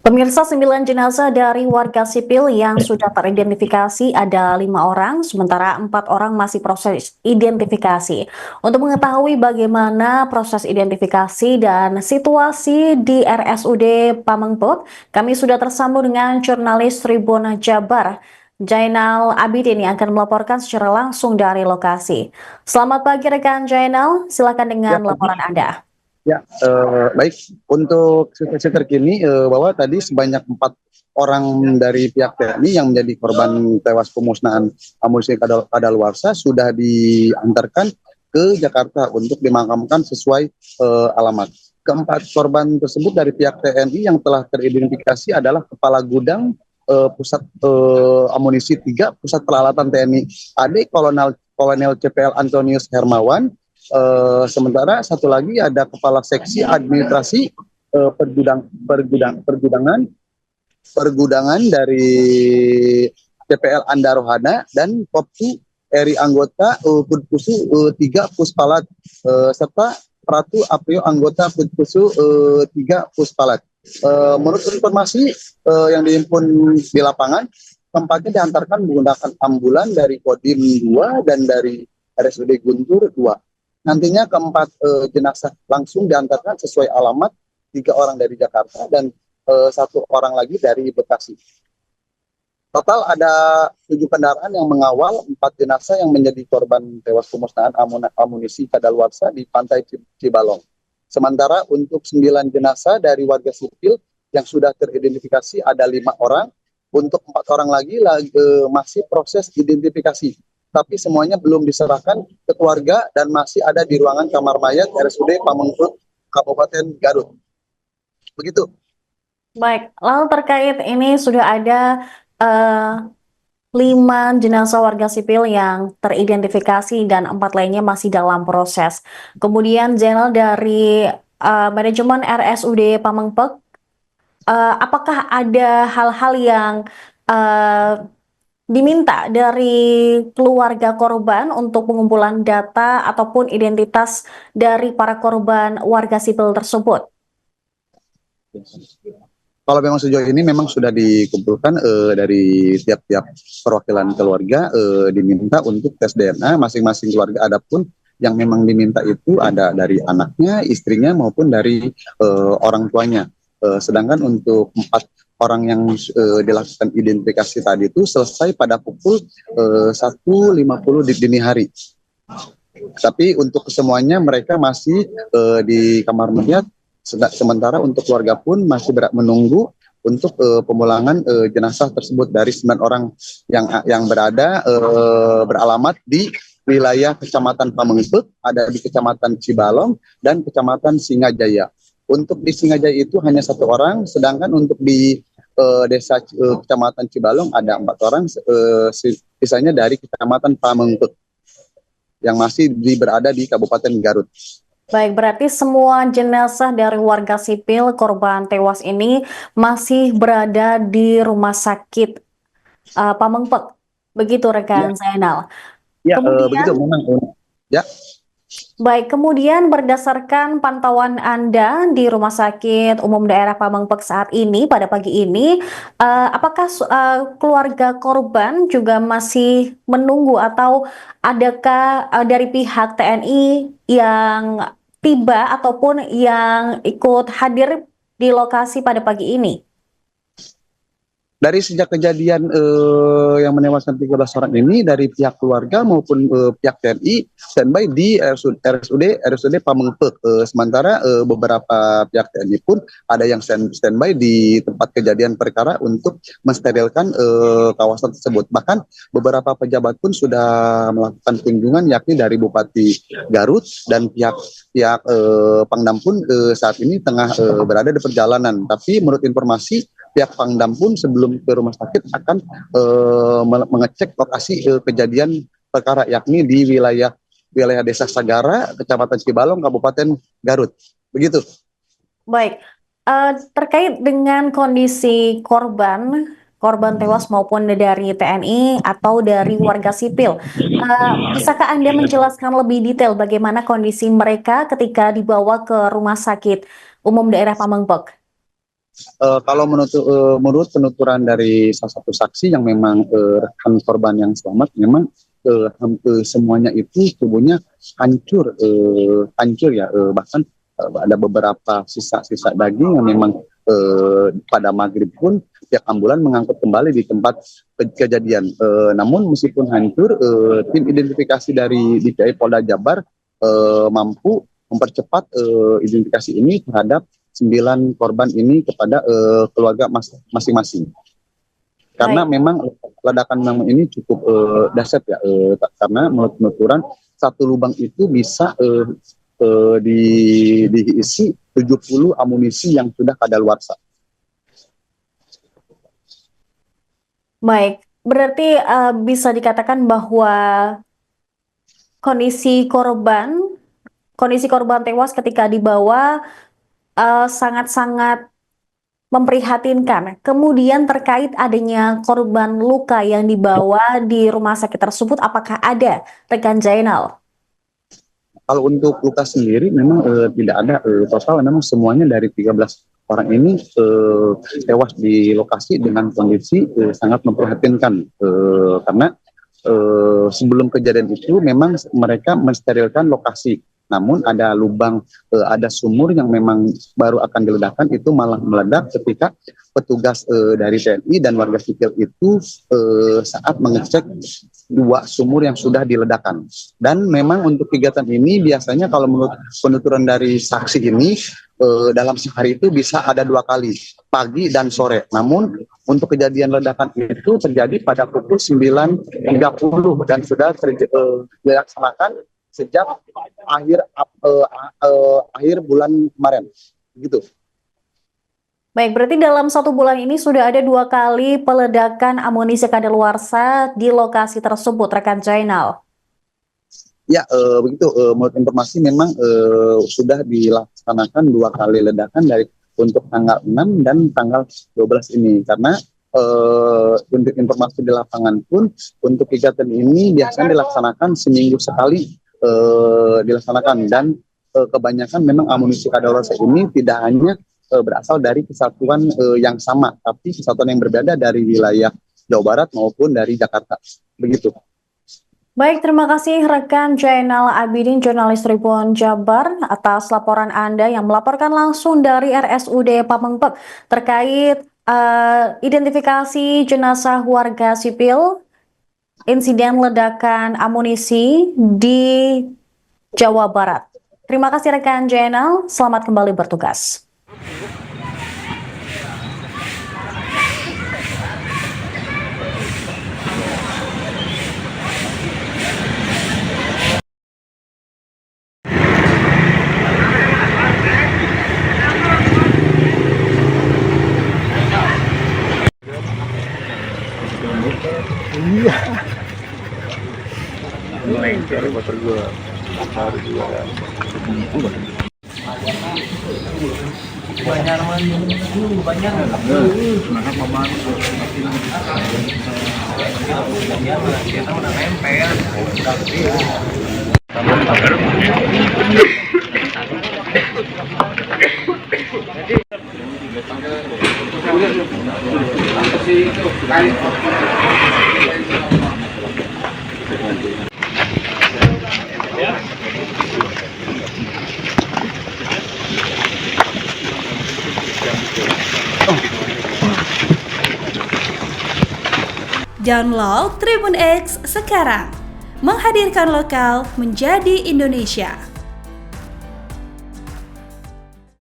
Pemirsa, 9 jenazah dari warga sipil yang sudah teridentifikasi ada 5 orang, sementara 4 orang masih proses identifikasi. Untuk mengetahui bagaimana proses identifikasi dan situasi di RSUD Pamengpeuk, kami sudah tersambung dengan jurnalis Tribun Jabar, Jainal Abidin yang akan melaporkan secara langsung dari lokasi. Selamat pagi rekan Jainal, silakan Ya, dengan laporan Anda. ya, baik. Untuk situasi terkini, bahwa tadi sebanyak 4 orang dari pihak TNI yang menjadi korban tewas pemusnahan amunisi kadaluarsa sudah diantarkan ke Jakarta untuk dimakamkan sesuai alamat. Keempat korban tersebut dari pihak TNI yang telah teridentifikasi adalah Kepala Gudang Pusat Amunisi 3 Pusat Peralatan TNI AD Kolonel CPL Antonius Hermawan. Sementara satu lagi ada Kepala Seksi Administrasi Pergudangan dari CPL Anda Rohana dan Koptu Eri anggota Pudpusu 3 Puspalat serta Pratu Aprio anggota Pudpusu 3 Puspalat. Menurut informasi yang dihimpun di lapangan, keempatnya diantarkan menggunakan ambulan dari Kodim 2 dan dari RSUD Guntur 2. Nantinya keempat jenazah langsung diantarkan sesuai alamat, 3 orang dari Jakarta dan 1 orang lagi dari Bekasi. Total ada 7 kendaraan yang mengawal 4 jenazah yang menjadi korban tewas pemusnahan amunisi kadaluarsa di Pantai Cibalong. Sementara untuk 9 jenazah dari warga sipil yang sudah teridentifikasi ada 5 orang, untuk 4 orang lagi masih proses identifikasi. Tapi semuanya belum diserahkan ke keluarga dan masih ada di ruangan kamar mayat RSUD Pamengpeuk, Kabupaten Garut. Begitu. Baik, lalu terkait ini sudah ada 5 jenazah warga sipil yang teridentifikasi dan 4 lainnya masih dalam proses. Kemudian Zainal dari manajemen RSUD Pamengpeuk, apakah ada hal-hal yang uh, diminta dari keluarga korban untuk pengumpulan data ataupun identitas dari para korban warga sipil tersebut? Kalau memang sejauh ini memang sudah dikumpulkan dari tiap-tiap perwakilan keluarga diminta untuk tes DNA masing-masing keluarga. Adapun yang memang diminta itu ada dari anaknya, istrinya maupun dari orang tuanya. Sedangkan untuk 4 orang yang dilakukan identifikasi tadi itu selesai pada pukul 1.50 di dini hari. Tapi untuk kesemuanya mereka masih di kamar mayat. Sementara untuk keluarga pun masih menunggu untuk pemulangan jenazah tersebut dari 9 orang yang beralamat di wilayah Kecamatan Pamengpeuk, ada di Kecamatan Cibalong dan Kecamatan Singajaya. Untuk di Singajaya itu hanya 1 orang, sedangkan untuk di desa Kecamatan Cibalong ada 4 orang, sisanya dari Kecamatan Pamengpeuk yang masih berada di Kabupaten Garut. Baik, berarti semua jenazah dari warga sipil korban tewas ini masih berada di rumah sakit Pamengpeuk. Begitu rekan Ya, Zainal. ya, begitu Kemudian, memang. Ya. kemudian berdasarkan pantauan Anda di Rumah Sakit Umum Daerah Pamengpeuk saat ini, pada pagi ini, apakah keluarga korban juga masih menunggu atau adakah dari pihak TNI yang tiba ataupun yang ikut hadir di lokasi pada pagi ini? Dari sejak kejadian yang menewaskan 13 orang ini, dari pihak keluarga maupun pihak TNI standby di RSUD Pamengpeuk. Sementara beberapa pihak TNI pun ada yang standby di tempat kejadian perkara untuk mensterilkan kawasan tersebut. Bahkan beberapa pejabat pun sudah melakukan kunjungan, yakni dari Bupati Garut dan pihak Pangdam pun saat ini tengah berada di perjalanan. Tapi menurut informasi, pihak Pangdam pun sebelum ke rumah sakit akan mengecek lokasi kejadian perkara, yakni di wilayah Desa Sagara, Kecamatan Cibalong, Kabupaten Garut. Begitu. Baik, terkait dengan kondisi korban tewas maupun dari TNI atau dari warga sipil, bisakah Anda menjelaskan lebih detail bagaimana kondisi mereka ketika dibawa ke Rumah Sakit Umum Daerah Pamengpeuk? Kalau menurut penuturan dari salah satu saksi yang memang rekan korban yang selamat, memang hampir semuanya itu tubuhnya hancur ya, bahkan ada beberapa sisa-sisa daging yang memang pada maghrib pun pihak ambulan mengangkut kembali di tempat kejadian. Namun meskipun hancur, tim identifikasi dari DPI Polda Jabar mampu mempercepat identifikasi ini terhadap 9 korban ini kepada keluarga masing-masing. Karena Baik. memang ledakan memang ini cukup dahsyat ya, karena menurut penuturan satu lubang itu bisa diisi 70 amunisi yang sudah kadaluarsa. Baik, berarti bisa dikatakan bahwa kondisi korban tewas ketika dibawa sangat-sangat memprihatinkan. Kemudian terkait adanya korban luka yang dibawa di rumah sakit tersebut, apakah ada, rekan Jainal? Kalau untuk luka sendiri memang tidak ada, total memang semuanya dari 13 orang ini tewas di lokasi dengan kondisi sangat memprihatinkan, karena sebelum kejadian itu memang mereka mensterilkan lokasi. Namun ada lubang, ada sumur yang memang baru akan diledakkan, itu malah meledak ketika petugas dari TNI dan warga sipil itu saat mengecek 2 sumur yang sudah diledakkan. Dan memang untuk kegiatan ini biasanya kalau menurut penuturan dari saksi ini dalam sehari itu bisa ada 2 kali, pagi dan sore. Namun untuk kejadian ledakan itu terjadi pada pukul 9.30 dan sudah dilaksanakan sejak akhir bulan kemarin, gitu. Baik, berarti dalam 1 bulan ini sudah ada 2 kali peledakan amunisi kadaluarsa di lokasi tersebut, rekan Jainal. Ya, begitu. Menurut informasi memang sudah dilaksanakan 2 kali ledakan untuk tanggal 6 dan tanggal 12 ini. Karena untuk informasi di lapangan pun untuk kegiatan ini biasanya dilaksanakan seminggu sekali dilaksanakan, dan kebanyakan memang amunisi kadaluarsa ini tidak hanya berasal dari kesatuan yang sama, tapi kesatuan yang berbeda dari wilayah Jawa Barat maupun dari Jakarta. Begitu. Baik, terima kasih rekan Jainal Abidin, jurnalis Tribun Jabar, atas laporan Anda yang melaporkan langsung dari RSUD Pamengpek terkait identifikasi jenazah warga sipil insiden ledakan amunisi di Jawa Barat. Terima kasih rekan Jainal, selamat kembali bertugas. Download Tribun X sekarang, menghadirkan lokal menjadi Indonesia.